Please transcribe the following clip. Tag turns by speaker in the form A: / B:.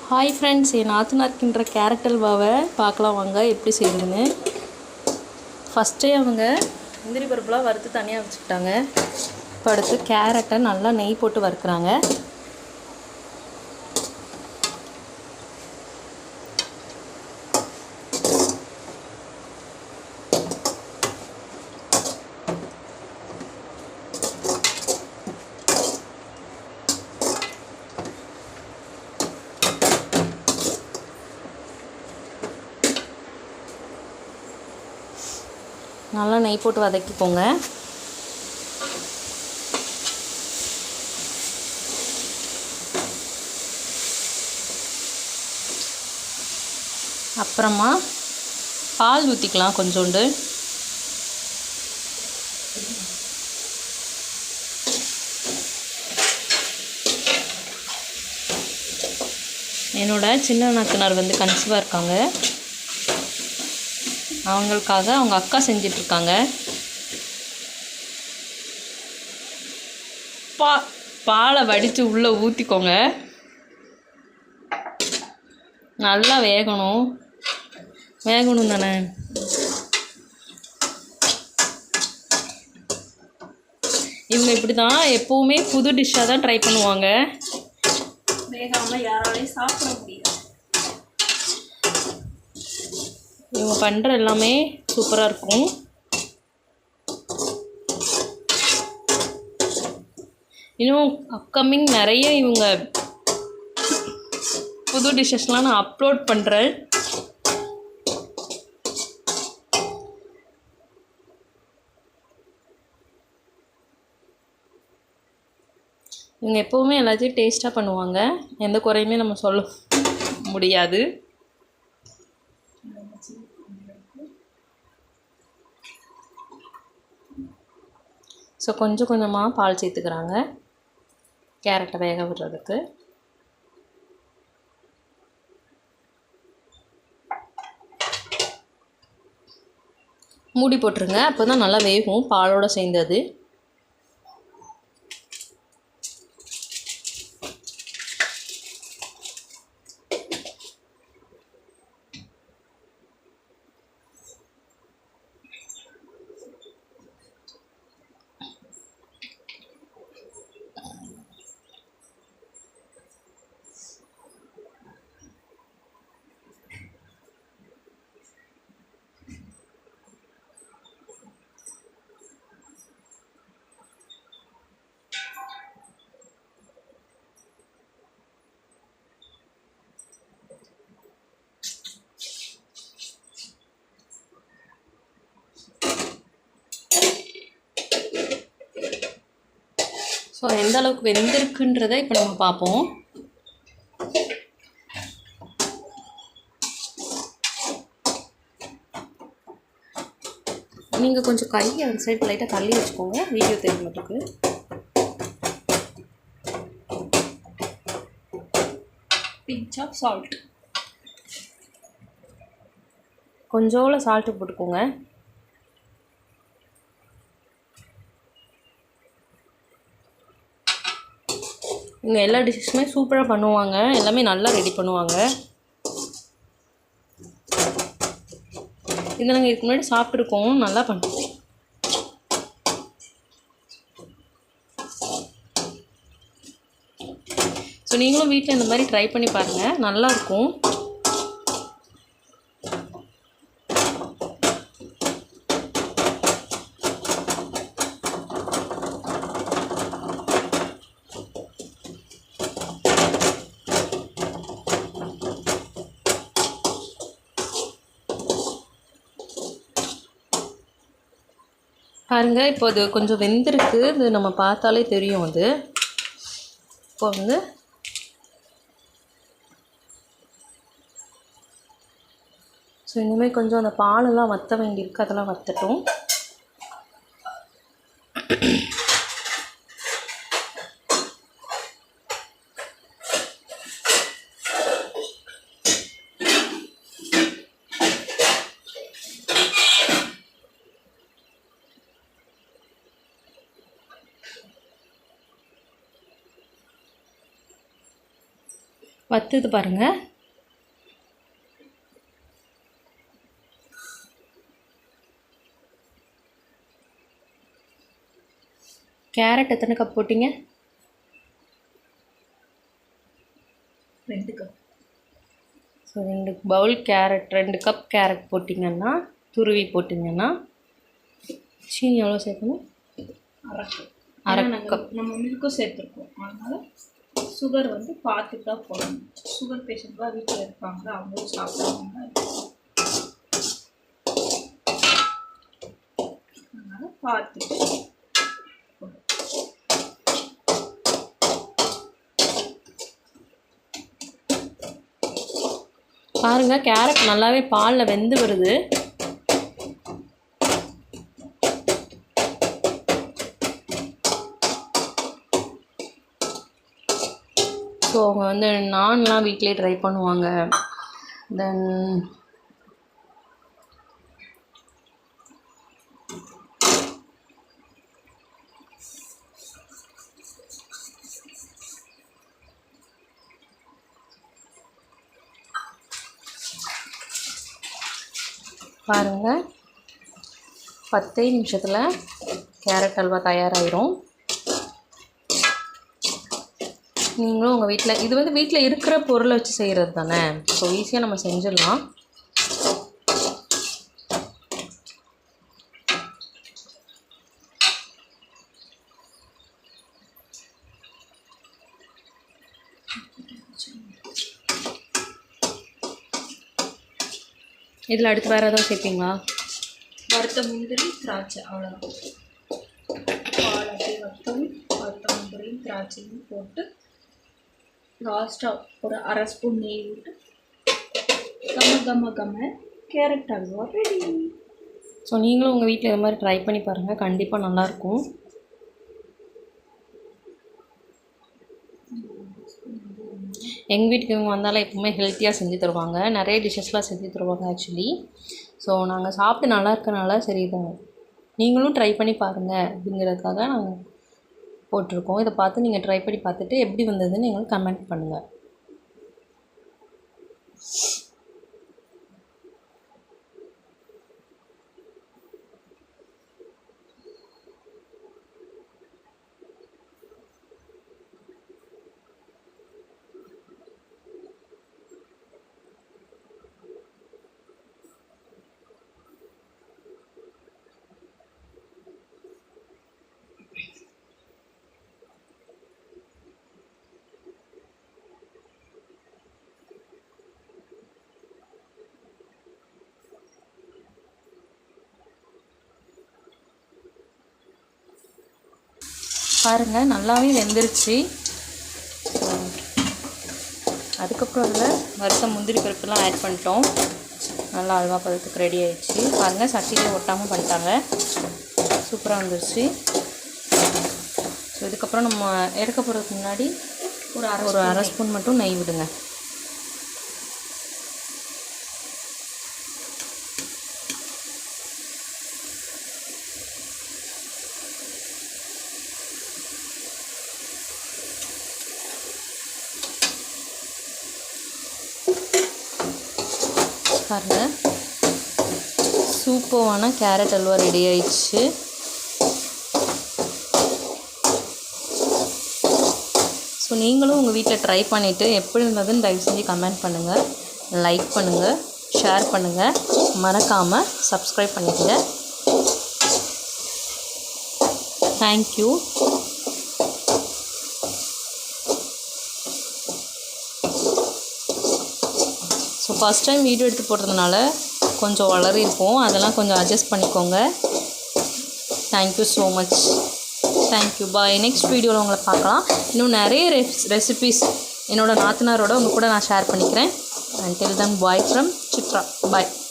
A: Hi friends, என் நாத்தனார்க்கின்ற carrot அல்வாவை பார்க்கலாம் வாங்க எப்படி செய்யுதுன்னு. ஃபஸ்ட்டே அவங்க முந்திரி பருப்புலாம் வறுத்து தனியாக வச்சுக்கிட்டாங்க. இப்போ அடுத்து கேரட்டை நல்லா நெய் போட்டு வறுக்கிறாங்க. நல்லா நெய் போட்டு வதக்கிக்கோங்க. அப்புறமா பால் ஊற்றிக்கலாம் கொஞ்சோண்டு. என்னோட சின்ன நாத்தனார் கன்சீவாக இருக்காங்க. அவங்களுக்காக அவங்க அக்கா செஞ்சிட்ருக்காங்க. பாலை வடித்து உள்ளே ஊற்றிக்கோங்க. நல்லா வேகணும் தானே. இவங்க இப்படி தான் எப்போவுமே புது டிஷ்ஷாக தான் ட்ரை பண்ணுவாங்க. வேகாமல் யாராலையும் சாப்பிட முடியாது. இவங்க பண்ணுற எல்லாமே சூப்பராக இருக்கும். இன்னும் அப்கமிங் நிறைய இவங்க புது டிஷ்ஷஸ்லாம் நான் அப்லோட் பண்ணுறேன். இவங்க எப்போவுமே எல்லாத்தையும் டேஸ்ட்டாக பண்ணுவாங்க. எந்த குறையுமே நம்ம சொல்ல முடியாது. ஸோ கொஞ்சம் கொஞ்சமாக பால் சேர்த்துக்கிறாங்க கேரட்டை வேக விடுறதுக்கு. மூடி போட்டுருங்க, அப்போ தான் நல்லா வேகும் பாலோடு சேர்ந்தது. ஸோ எந்த அளவுக்கு வெந்திருக்குன்றதை இப்போ நம்ம பார்ப்போம். நீங்கள் கொஞ்சம் கையை அந்த சைடு லைட்டாக தள்ளி வச்சுக்கோங்க, வீடியோ தெரியுறதுக்கு. பிஞ்ச் ஆஃப் சால்ட், கொஞ்சோல சால்ட்டு போட்டுக்கோங்க. இவங்க எல்லா டிஷ்ஷுமே சூப்பராக பண்ணுவாங்க, எல்லாமே நல்லா ரெடி பண்ணுவாங்க. இதை நாங்கள் இதுக்கு முன்னாடி சாப்பிட்ருக்கோம், நல்லா பண்ணுவோம். ஸோ நீங்களும் வீட்டில் இந்த மாதிரி ட்ரை பண்ணி பாருங்கள், நல்லாயிருக்கும். பாருங்கள், இப்போ அது கொஞ்சம் வெந்திருக்கு, இது நம்ம பார்த்தாலே தெரியும். அது இப்போ ஸோ இனிமேல் கொஞ்சம் அந்த பாலெல்லாம் வற்ற வேண்டியிருக்கு, அதெல்லாம் வற்றட்டும். வத்துது பாருங்கள். கேரட் எத்தனை கப் போட்டிங்க?
B: 2 cup.
A: So 2 bowl carrot, 2 cup carrot போட்டிங்கன்னா, துருவி போட்டிங்கன்னா சீனி எவ்வளோ சேர்க்கணும்?
B: அரை கப். நம்ம மில்க்கும் சேர்த்துருக்கோம், அதனால் சுகர் வந்து பார்த்துட்டு தான் போடணும். சுகர் பேஷண்ட்லாம் வீட்டில் இருப்பாங்க, அவங்களும் சாப்பிடுவாங்க, அதனால் பார்த்துட்டு
A: பாருங்கள். கேரட் நல்லாவே பாலில் வெந்து வருது. ஸோ அவங்க வந்து நான்லாம் வீட்டிலே ட்ரை பண்ணுவாங்க. தென் பாருங்கள், 10 நிமிஷத்தில் கேரட் அல்வா தயாராகிரும். நீங்களும் உங்கள் வீட்டில், இது வந்து வீட்டில் இருக்கிற பொருளை வச்சு செய்கிறது தானே, ஸோ ஈஸியாக நம்ம செஞ்சிடலாம். இதில் அடுத்து வேறு ஏதாவது சேர்ப்பீங்களா?
B: வறுத்த முந்திரி, திராட்சை, அவ்வளோதான். பால் அப்படியே வறுத்த முந்திரியும் திராட்சையும் போட்டு லாஸ்ட்டாக ஒரு அரை ஸ்பூன் நெய் விட்டு கம்ம கேரட் அல்வா ரெடி.
A: ஸோ நீங்களும் உங்கள் வீட்டில் இது மாதிரி ட்ரை பண்ணி பாருங்கள், கண்டிப்பாக நல்லாயிருக்கும். எங்கள் வீட்டுக்கு இவங்க வந்தாலும் எப்பவுமே ஹெல்த்தியாக செஞ்சு தருவாங்க, நிறைய டிஷ்ஷஸ்லாம் செஞ்சு தருவாங்க ஆக்சுவலி. ஸோ நாங்கள் சாப்பிட்டு நல்லா இருக்கனால சரி தான் நீங்களும் ட்ரை பண்ணி பாருங்கள் அப்படிங்கிறதுக்காக நாங்கள் போட்டிருக்கோம். இதை பார்த்து நீங்கள் ட்ரை பண்ணி பார்த்துட்டு எப்படி வந்ததுன்னு எங்களுக்கு கமெண்ட் பண்ணுங்கள். பாருங்கள், நல்லாவே வெந்துருச்சு. அதுக்கப்புறம் அதில் வறுத்த முந்திரி பருப்புலாம் ஆட் பண்ணிட்டோம். நல்லா அல்வா பதத்துக்கு ரெடி ஆகிடுச்சு. பாருங்கள், சட்டியில் ஒட்டாமல் பண்ணிட்டாங்க, சூப்பராக வந்துருச்சு. ஸோ இதுக்கப்புறம் நம்ம எடுக்க போகிறதுக்கு முன்னாடி ஒரு அரை ஸ்பூன் மட்டும் நெய் விடுங்க. பாருங்கள், சூப்பரான கேரட் அல்வா ரெடி ஆயிடுச்சு. ஸோ நீங்களும் உங்கள் வீட்டில் ட்ரை பண்ணிவிட்டு எப்படி இருந்ததுன்னு தயவு செஞ்சு கமெண்ட் பண்ணுங்கள், லைக் பண்ணுங்கள், ஷேர் பண்ணுங்கள், மறக்காமல் சப்ஸ்கிரைப் பண்ணிடுங்க. Thank you. So first time video எடுத்து போடுறதுனால கொஞ்சம் வளரிருப்போம், அதெல்லாம் கொஞ்சம் அட்ஜஸ்ட் பண்ணிக்கோங்க. Thank you so much. தேங்க்யூ. பாய். நெக்ஸ்ட் வீடியோவில் உங்களை பார்க்கலாம். இன்னும் நிறைய ரெசிபீஸ் என்னோடய நாத்தனாரோட உங்கள் கூட நான் ஷேர் பண்ணிக்கிறேன். until then, bye from Chitra. Bye.